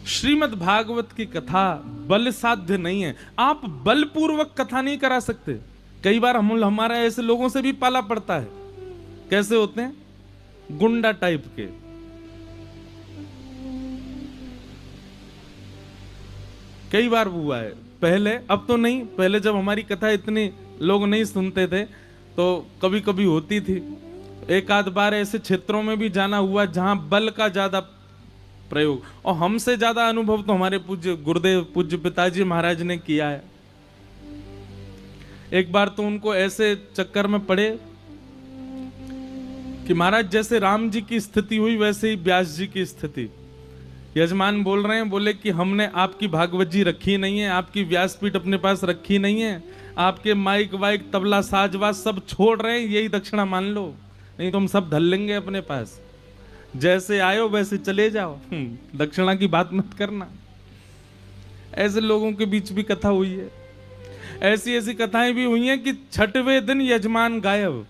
श्रीमद् भागवत की कथा बल साध्य नहीं है। आप बलपूर्वक कथा नहीं करा सकते। कई बार हमारा ऐसे लोगों से भी पाला पड़ता है। कैसे होते हैं? गुंडा टाइप के। कई बार हुआ है पहले, अब तो नहीं। पहले जब हमारी कथा इतने लोग नहीं सुनते थे तो कभी कभी होती थी। एक आध बार ऐसे क्षेत्रों में भी जाना हुआ जहां बल का ज्यादा प्रयोग, और हमसे ज्यादा अनुभव तो हमारे पूज्य गुरुदेव पूज्य पिताजी महाराज ने किया है। एक बार तो उनको ऐसे चक्कर में पड़े कि महाराज जैसे राम जी की स्थिति हुई वैसे ही व्यास जी की स्थिति। यजमान बोल रहे हैं, बोले कि हमने आपकी भागवत जी रखी नहीं है, आपकी व्यासपीठ अपने पास रखी नहीं है, आपके माइक वाइक तबला साजवाज सब छोड़ रहे हैं, यही दक्षिणा मान लो, नहीं तो हम सब धर लेंगे अपने पास। जैसे आयो वैसे चले जाओ, दक्षिणा की बात मत करना। ऐसे लोगों के बीच भी कथा हुई है। ऐसी ऐसी कथाएं भी हुई हैं कि छठवें दिन यजमान गायब।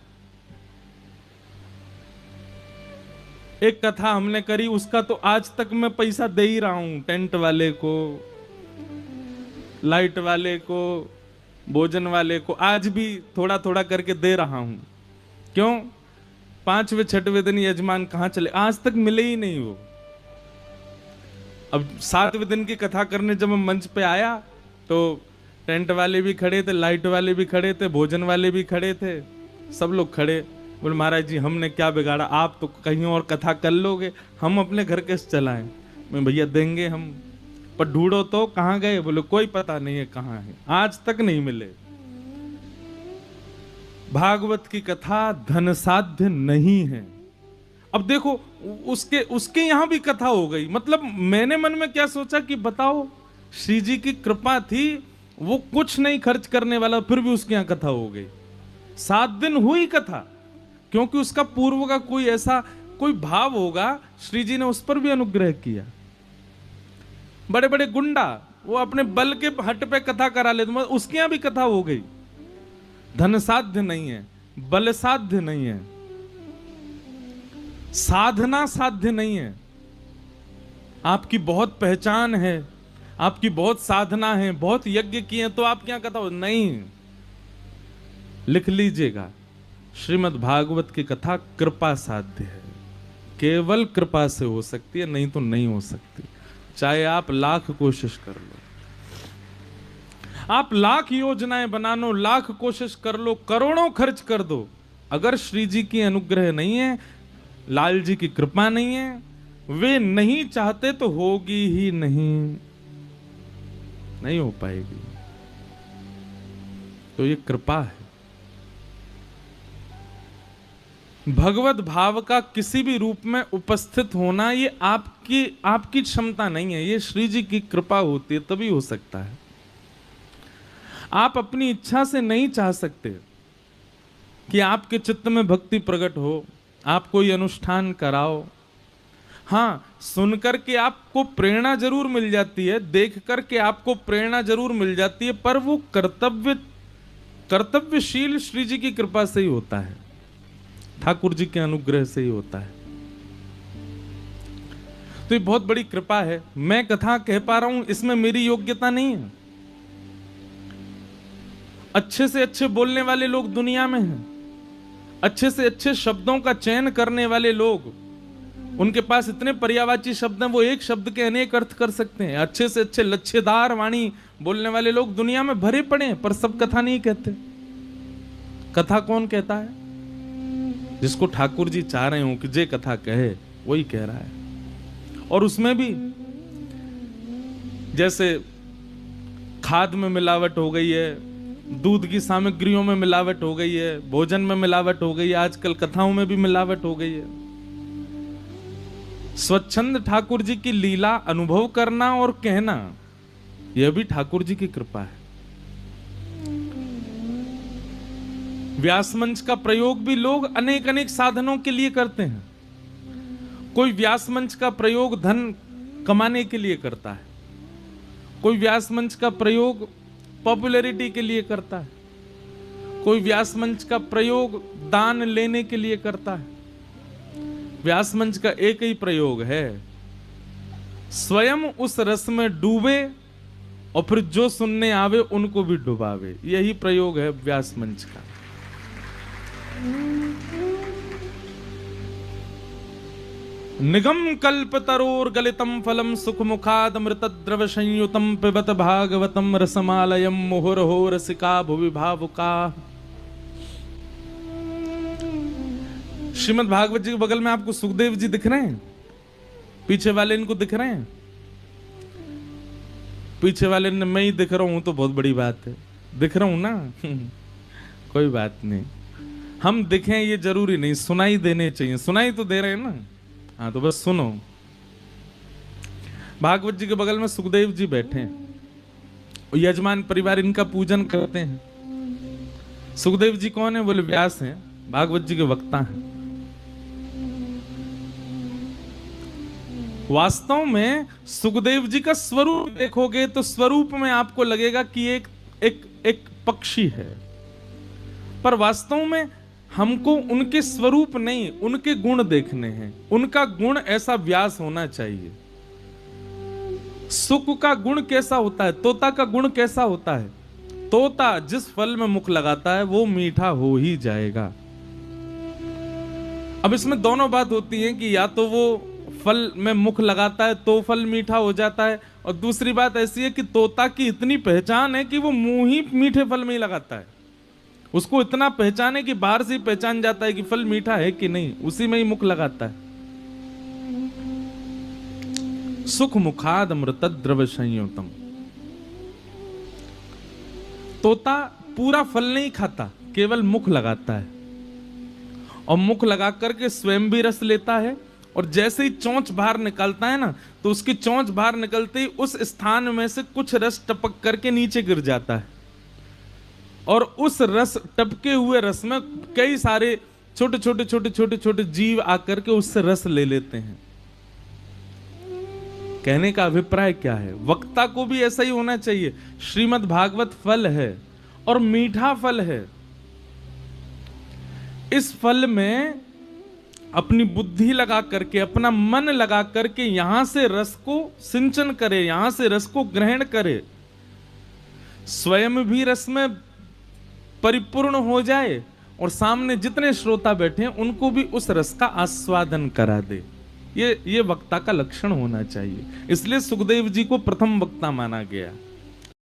एक कथा हमने करी, उसका तो आज तक मैं पैसा दे ही रहा हूं, टेंट वाले को, लाइट वाले को, भोजन वाले को, आज भी थोड़ा थोड़ा करके दे रहा हूं। क्यों? 5वें 6वें दिन यजमान कहां चले, आज तक मिले ही नहीं वो। अब 7वें दिन की कथा करने जब मैं मंच पे आया तो टेंट वाले भी खड़े थे, लाइट वाले भी खड़े थे, भोजन वाले भी खड़े थे, सब लोग खड़े। बोले महाराज जी हमने क्या बिगाड़ा, आप तो कहीं और कथा कर लोगे, हम अपने घर कैसे चलाएं। मैं भैया देंगे हम, पर ढूंढो तो कहां गए। बोले कोई पता नहीं है कहां है, आज तक नहीं मिले। भागवत की कथा धन साध्य नहीं है। अब देखो उसके यहां भी कथा हो गई। मतलब मैंने मन में क्या सोचा कि बताओ, श्री जी की कृपा थी, वो कुछ नहीं खर्च करने वाला, फिर भी उसके यहां कथा हो गई। 7 दिन हुई कथा, क्योंकि उसका पूर्व का कोई ऐसा कोई भाव होगा, श्री जी ने उस पर भी अनुग्रह किया। बड़े बड़े गुंडा वो अपने बल के हट पे कथा करा लेते, उसके यहां भी कथा हो गई। धन साध्य नहीं है, बल साध्य नहीं है, साधना साध्य नहीं है। आपकी बहुत पहचान है, आपकी बहुत साधना है, बहुत यज्ञ किए तो आप क्या कथा हो, नहीं। लिख लीजिएगा, श्रीमद् भागवत की कथा कृपा साध्य है, केवल कृपा से हो सकती है, नहीं तो नहीं हो सकती। चाहे आप लाख कोशिश कर लो, आप लाख योजनाएं बना लो, लाख कोशिश कर लो, करोड़ों खर्च कर दो, अगर श्री जी की अनुग्रह नहीं है, लाल जी की कृपा नहीं है, वे नहीं चाहते तो होगी ही नहीं, नहीं हो पाएगी। तो ये कृपा है। भगवत भाव का किसी भी रूप में उपस्थित होना ये आपकी क्षमता नहीं है, ये श्री जी की कृपा होती है तभी हो सकता है। आप अपनी इच्छा से नहीं चाह सकते कि आपके चित्त में भक्ति प्रकट हो, आप कोई अनुष्ठान कराओ। हाँ, सुनकर के आपको प्रेरणा जरूर मिल जाती है, देख करके आपको प्रेरणा जरूर मिल जाती है, पर वो कर्तव्यशील श्री जी की कृपा से ही होता है, ठाकुर जी के अनुग्रह से ही होता है। तो ये बहुत बड़ी कृपा है। मैं कथा कह पा रहा हूं, इसमें मेरी योग्यता नहीं है। अच्छे से अच्छे बोलने वाले लोग दुनिया में हैं, अच्छे से अच्छे शब्दों का चयन करने वाले लोग, उनके पास इतने पर्यायवाची शब्द हैं, वो एक शब्द के अनेक अर्थ कर सकते हैं। अच्छे से अच्छे लच्छेदार वाणी बोलने वाले लोग दुनिया में भरे पड़े हैं, पर सब कथा नहीं कहते। कथा कौन कहता है? जिसको ठाकुर जी चाह रहे हो कि जे कथा कहे वही कह रहा है। और उसमें भी जैसे खाद में मिलावट हो गई है, दूध की सामग्रियों में मिलावट हो गई है, भोजन में मिलावट हो गई है, आजकल कथाओं में भी मिलावट हो गई है। स्वच्छंद ठाकुर जी की लीला अनुभव करना और कहना, यह भी ठाकुर जी की कृपा है। व्यास मंच का प्रयोग भी लोग अनेक अनेक साधनों के लिए करते हैं। कोई व्यास मंच का प्रयोग धन कमाने के लिए करता है, कोई व्यास मंच का प्रयोग पॉपुलैरिटी के लिए करता है, कोई व्यास मंच का प्रयोग दान लेने के लिए करता है। व्यास मंच का एक ही प्रयोग है, स्वयं उस रस में डूबे और फिर जो सुनने आवे उनको भी डुबावे। यही प्रयोग है व्यास मंच का। निगम कल्प तरोर गलितम फलम सुख मुखाद अमृत द्रव संयुतम पिबत भागवतम रसमालयम मुहुर्हो रसिका भुवि भावुका। श्रीमद् भागवत जी के बगल में आपको सुखदेव जी दिख रहे हैं, पीछे वाले इनको दिख रहे हैं, पीछे वाले ने मैं ही दिख रहा हूं तो बहुत बड़ी बात है, दिख रहा हूं ना कोई बात नहीं, हम दिखें ये जरूरी नहीं, सुनाई देने चाहिए, सुनाई तो दे रहे हैं ना, हाँ तो बस सुनो। भागवत जी के बगल में सुखदेव जी बैठे हैं, यजमान परिवार इनका पूजन करते हैं। सुखदेव जी कौन है? बोले व्यास हैं, भागवत जी के वक्ता हैं। वास्तव में सुखदेव जी का स्वरूप देखोगे तो स्वरूप में आपको लगेगा कि एक पक्षी है, पर वास्तव में हमको उनके स्वरूप नहीं, उनके गुण देखने हैं। उनका गुण ऐसा व्यास होना चाहिए। सुख का गुण कैसा होता है? तोता का गुण कैसा होता है? तोता जिस फल में मुख लगाता है वो मीठा हो ही जाएगा। अब इसमें दोनों बात होती है कि या तो वो फल में मुख लगाता है तो फल मीठा हो जाता है, और दूसरी बात ऐसी है कि तोता की इतनी पहचान है कि वो मुंह ही मीठे फल में ही लगाता है। उसको इतना पहचान है कि बाहर से ही पहचान जाता है कि फल मीठा है कि नहीं, उसी में ही मुख लगाता है। सुख मुखाद अमृत द्रव संयुतम। तोता पूरा फल नहीं खाता, केवल मुख लगाता है, और मुख लगा करके स्वयं भी रस लेता है, और जैसे ही चोंच बाहर निकलता है ना, तो उसकी चोंच बाहर निकलते ही उस स्थान में से कुछ रस टपक करके नीचे गिर जाता है, और उस रस टपके हुए रस में कई सारे छोटे छोटे छोटे छोटे छोटे जीव आकर के उससे रस ले लेते हैं। कहने का अभिप्राय क्या है? वक्ता को भी ऐसा ही होना चाहिए। श्रीमद् भागवत फल है और मीठा फल है। इस फल में अपनी बुद्धि लगा करके, अपना मन लगा करके यहां से रस को सिंचन करे, यहां से रस को ग्रहण करे, स्वयं भी रस में परिपूर्ण हो जाए और सामने जितने श्रोता बैठे हैं उनको भी उस रस का आस्वादन करा दे। ये वक्ता का लक्षण होना चाहिए। इसलिए सुखदेव जी को प्रथम वक्ता माना गया।